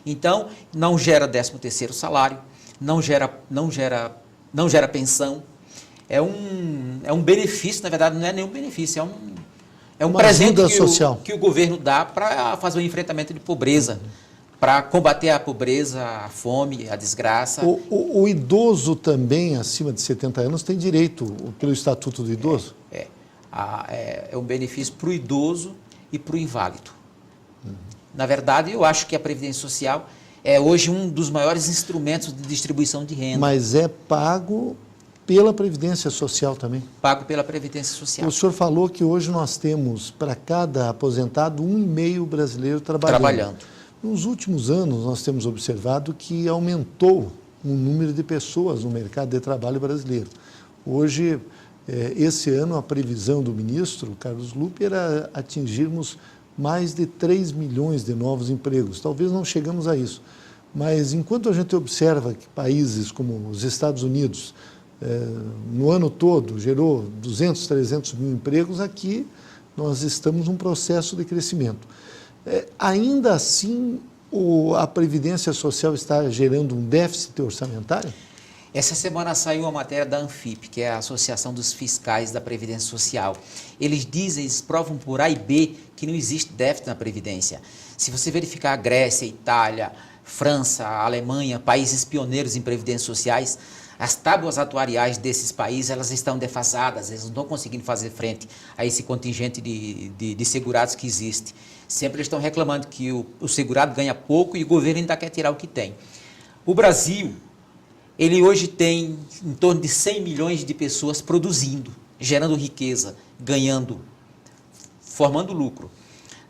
Então não gera 13º salário, não gera pensão. É um benefício, na verdade não é nenhum benefício, é um presente que o governo dá para fazer o enfrentamento de pobreza, para combater a pobreza, a fome, a desgraça. O idoso também, acima de 70 anos, tem direito pelo Estatuto do Idoso? É um benefício para o idoso e para o inválido. Na verdade, eu acho que a Previdência Social é hoje um dos maiores instrumentos de distribuição de renda. Mas é pago pela Previdência Social também? Pago pela Previdência Social. O senhor falou que hoje nós temos, para cada aposentado, 1,5 brasileiro trabalhando. Nos últimos anos, nós temos observado que aumentou o número de pessoas no mercado de trabalho brasileiro. Hoje, esse ano, a previsão do ministro, Carlos Lupe, era atingirmos mais de 3 milhões de novos empregos. Talvez não chegamos a isso, mas enquanto a gente observa que países como os Estados Unidos, no ano todo, gerou 200, 300 mil empregos, aqui nós estamos num processo de crescimento. Ainda assim, a Previdência Social está gerando um déficit orçamentário? Essa semana saiu uma matéria da Anfip, que é a Associação dos Fiscais da Previdência Social. Eles dizem, eles provam por A e B que não existe déficit na Previdência. Se você verificar a Grécia, Itália, França, Alemanha, países pioneiros em previdências sociais, as tábuas atuariais desses países, elas estão defasadas, eles não estão conseguindo fazer frente a esse contingente de segurados que existe. Sempre eles estão reclamando que o segurado ganha pouco e o governo ainda quer tirar o que tem. O Brasil, ele hoje tem em torno de 100 milhões de pessoas produzindo, gerando riqueza, ganhando, formando lucro.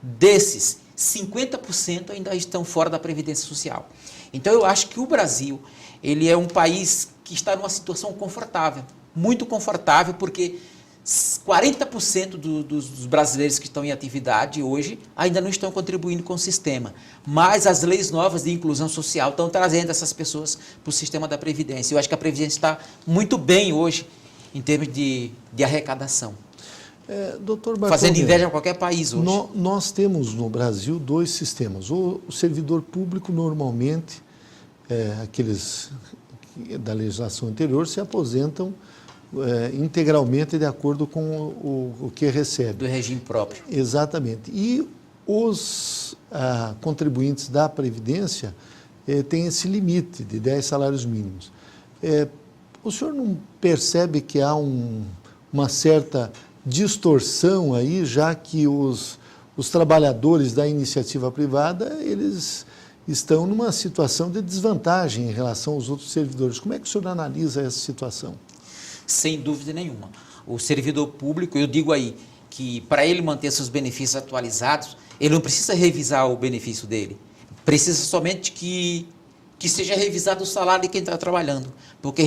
Desses, 50% ainda estão fora da Previdência Social. Então, eu acho que o Brasil, ele é um país que está numa situação confortável, muito confortável, porque 40% dos brasileiros que estão em atividade hoje ainda não estão contribuindo com o sistema. Mas as leis novas de inclusão social estão trazendo essas pessoas para o sistema da Previdência. Eu acho que a Previdência está muito bem hoje em termos de arrecadação. Doutor Bartolomeu, fazendo inveja a qualquer país hoje. Nós temos no Brasil 2 sistemas. O servidor público, normalmente, aqueles da legislação anterior, se aposentam integralmente de acordo com o que recebe. Do regime próprio. Exatamente. E os contribuintes da Previdência têm esse limite de 10 salários mínimos. O senhor não percebe que há uma certa distorção aí, já que os trabalhadores da iniciativa privada, eles estão numa situação de desvantagem em relação aos outros servidores? Como é que o senhor analisa essa situação? Sem dúvida nenhuma. O servidor público, eu digo aí, que para ele manter seus benefícios atualizados, ele não precisa revisar o benefício dele. Precisa somente que seja revisado o salário de quem está trabalhando. Porque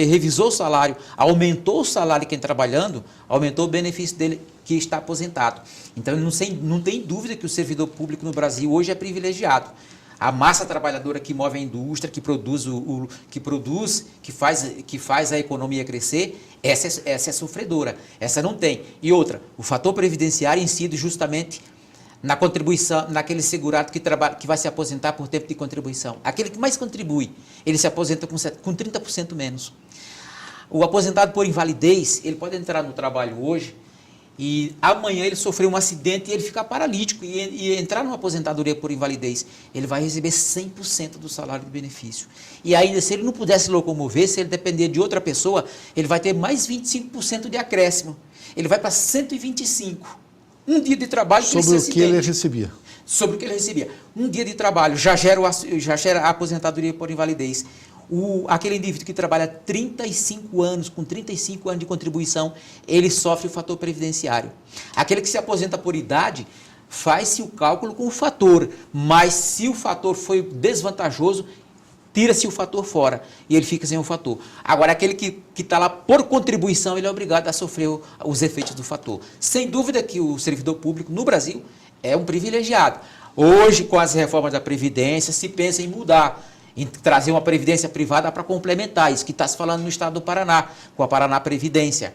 revisou o salário, aumentou o salário de quem está trabalhando, aumentou o benefício dele que está aposentado. Então, não tem dúvida que o servidor público no Brasil hoje é privilegiado. A massa trabalhadora que move a indústria, que faz a economia crescer, essa é sofredora, essa não tem. E outra, o fator previdenciário incide justamente na contribuição, naquele segurado que vai se aposentar por tempo de contribuição. Aquele que mais contribui, ele se aposenta com 30% menos. O aposentado por invalidez, ele pode entrar no trabalho hoje e amanhã ele sofreu um acidente e ele ficar paralítico e entrar numa aposentadoria por invalidez. Ele vai receber 100% do salário de benefício. E ainda, se ele não pudesse locomover, se ele depender de outra pessoa, ele vai ter mais 25% de acréscimo. Ele vai para 125%. Um dia de trabalho sobre o que ele recebia. Sobre o que ele recebia. Um dia de trabalho já gera a aposentadoria por invalidez. Aquele indivíduo que trabalha 35 anos, com 35 anos de contribuição, ele sofre o fator previdenciário. Aquele que se aposenta por idade, faz-se o cálculo com o fator, mas se o fator foi desvantajoso, tira-se o fator fora e ele fica sem o fator. Agora, aquele que está lá por contribuição, ele é obrigado a sofrer os efeitos do fator. Sem dúvida que o servidor público no Brasil é um privilegiado. Hoje, com as reformas da Previdência, se pensa em mudar, em trazer uma Previdência privada para complementar isso que está se falando no estado do Paraná, com a Paraná Previdência.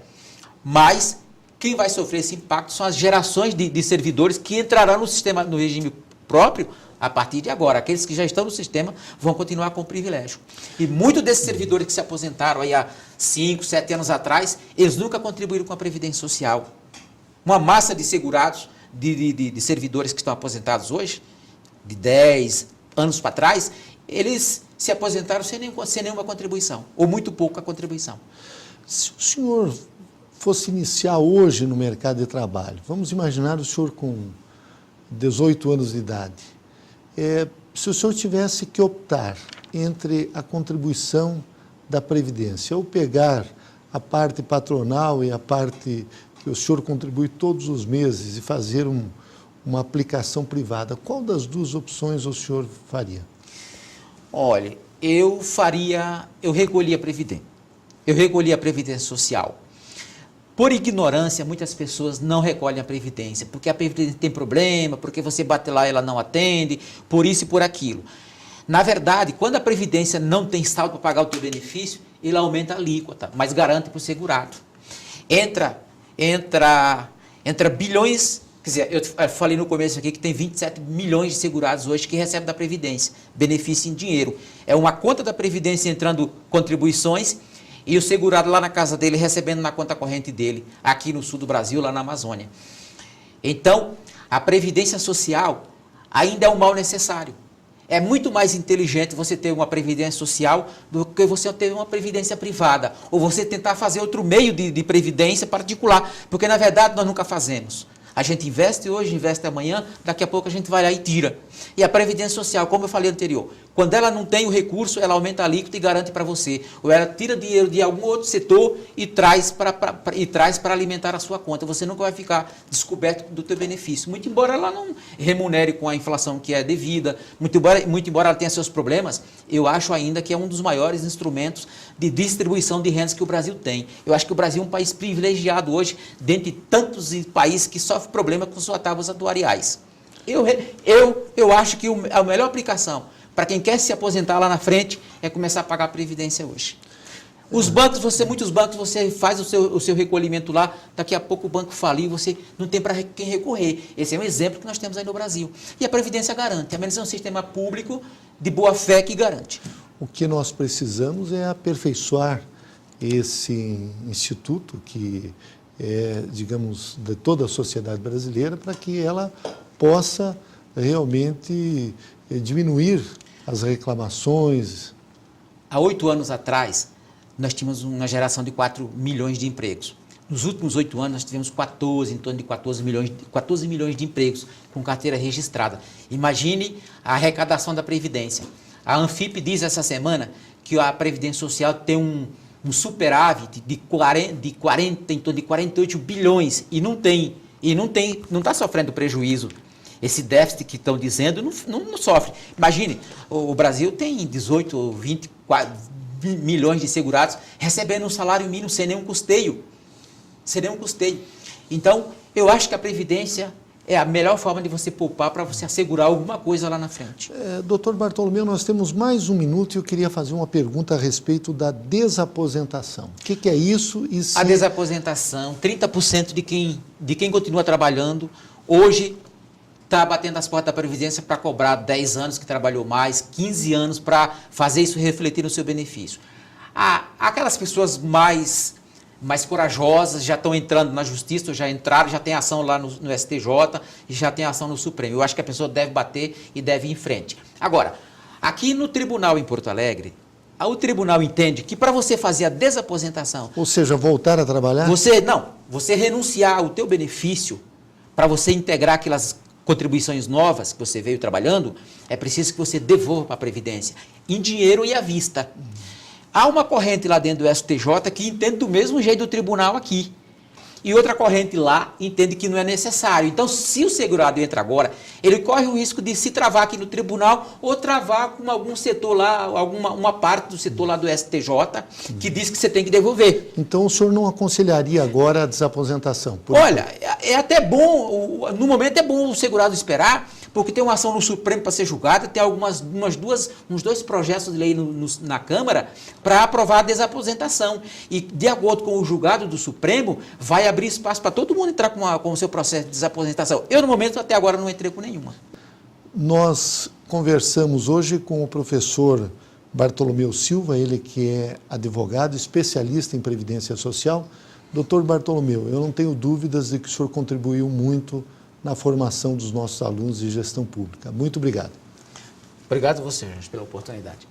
Mas quem vai sofrer esse impacto são as gerações de servidores que entrarão no sistema, no regime próprio, a partir de agora. Aqueles que já estão no sistema vão continuar com o privilégio. E muitos desses servidores que se aposentaram aí há 5, 7 anos atrás, eles nunca contribuíram com a Previdência Social. Uma massa de segurados, de servidores que estão aposentados hoje, de 10 anos para trás, eles se aposentaram sem nenhuma contribuição, ou muito pouca contribuição. Se o senhor fosse iniciar hoje no mercado de trabalho, vamos imaginar o senhor com 18 anos de idade, se o senhor tivesse que optar entre a contribuição da Previdência ou pegar a parte patronal e a parte que o senhor contribui todos os meses e fazer uma aplicação privada, qual das duas opções o senhor faria? Olha, eu recolhia a Previdência. Eu recolhia a Previdência Social. Por ignorância, muitas pessoas não recolhem a Previdência, porque a Previdência tem problema, porque você bate lá e ela não atende, por isso e por aquilo. Na verdade, quando a Previdência não tem saldo para pagar o teu benefício, ele aumenta a alíquota, mas garante para o segurado. Entra bilhões Quer dizer, eu falei no começo aqui que tem 27 milhões de segurados hoje que recebem da Previdência, benefício em dinheiro. É uma conta da Previdência entrando contribuições e o segurado lá na casa dele recebendo na conta corrente dele, aqui no sul do Brasil, lá na Amazônia. Então, a Previdência Social ainda é um mal necessário. É muito mais inteligente você ter uma previdência social do que você ter uma previdência privada. Ou você tentar fazer outro meio de previdência particular. Porque, na verdade, nós nunca fazemos. A gente investe hoje, investe amanhã, daqui a pouco a gente vai lá e tira. E a Previdência Social, como eu falei anterior, quando ela não tem o recurso, ela aumenta a alíquota e garante para você. Ou ela tira dinheiro de algum outro setor e traz para alimentar a sua conta. Você nunca vai ficar descoberto do teu benefício. Muito embora ela não remunere com a inflação que é devida, muito embora ela tenha seus problemas, eu acho ainda que é um dos maiores instrumentos de distribuição de rendas que o Brasil tem. Eu acho que o Brasil é um país privilegiado hoje, dentre tantos países que sofrem problema com suas tábuas atuariais. Eu acho que a melhor aplicação para quem quer se aposentar lá na frente é começar a pagar a Previdência hoje. Os bancos, muitos bancos, você faz o seu recolhimento lá, daqui a pouco o banco falir, você não tem para quem recorrer. Esse é um exemplo que nós temos aí no Brasil. E a Previdência garante, a menos é um sistema público de boa fé que garante. O que nós precisamos é aperfeiçoar esse instituto que é, digamos, de toda a sociedade brasileira, para que ela possa realmente diminuir as reclamações. Há 8 anos atrás, nós tínhamos uma geração de 4 milhões de empregos. Nos últimos 8 anos, nós tivemos em torno de 14 milhões de empregos com carteira registrada. Imagine a arrecadação da Previdência. A Anfip diz essa semana que a Previdência Social tem um superávit de 40, em torno de 48 bilhões e não está sofrendo prejuízo. Esse déficit que estão dizendo não sofre. Imagine, o Brasil tem 18 ou 20 milhões de segurados recebendo um salário mínimo sem nenhum custeio. Então, eu acho que a Previdência é a melhor forma de você poupar para você assegurar alguma coisa lá na frente. Doutor Bartolomeu, nós temos mais 1 minuto e eu queria fazer uma pergunta a respeito da desaposentação. O que é isso? A desaposentação, 30% de quem continua trabalhando, hoje está batendo as portas da Previdência para cobrar 10 anos que trabalhou mais, 15 anos para fazer isso refletir no seu benefício. Aquelas pessoas mais corajosas já estão entrando na Justiça, já entraram, já tem ação lá no STJ e já tem ação no Supremo. Eu acho que a pessoa deve bater e deve ir em frente. Agora, aqui no tribunal em Porto Alegre, o tribunal entende que para você fazer a desaposentação... Ou seja, voltar a trabalhar? Você renunciar ao teu benefício para você integrar aquelas contribuições novas que você veio trabalhando, é preciso que você devolva para a Previdência, em dinheiro e à vista. Há uma corrente lá dentro do STJ que entende do mesmo jeito do tribunal aqui. E outra corrente lá entende que não é necessário. Então, se o segurado entra agora, ele corre o risco de se travar aqui no tribunal ou travar com algum setor lá, uma parte do setor lá do STJ que diz que você tem que devolver. Então, o senhor não aconselharia agora a desaposentação? Olha, é até bom, no momento é bom o segurado esperar, porque tem uma ação no Supremo para ser julgada, tem uns 2 projetos de lei na Câmara para aprovar a desaposentação. E, de acordo com o julgado do Supremo, vai abrir espaço para todo mundo entrar com o seu processo de desaposentação. Eu, no momento, até agora, não entrei com nenhuma. Nós conversamos hoje com o professor Bartolomeu Silva, ele que é advogado, especialista em Previdência Social. Doutor Bartolomeu, eu não tenho dúvidas de que o senhor contribuiu muito na formação dos nossos alunos de gestão pública. Muito obrigado. Obrigado a você, Jorge, pela oportunidade.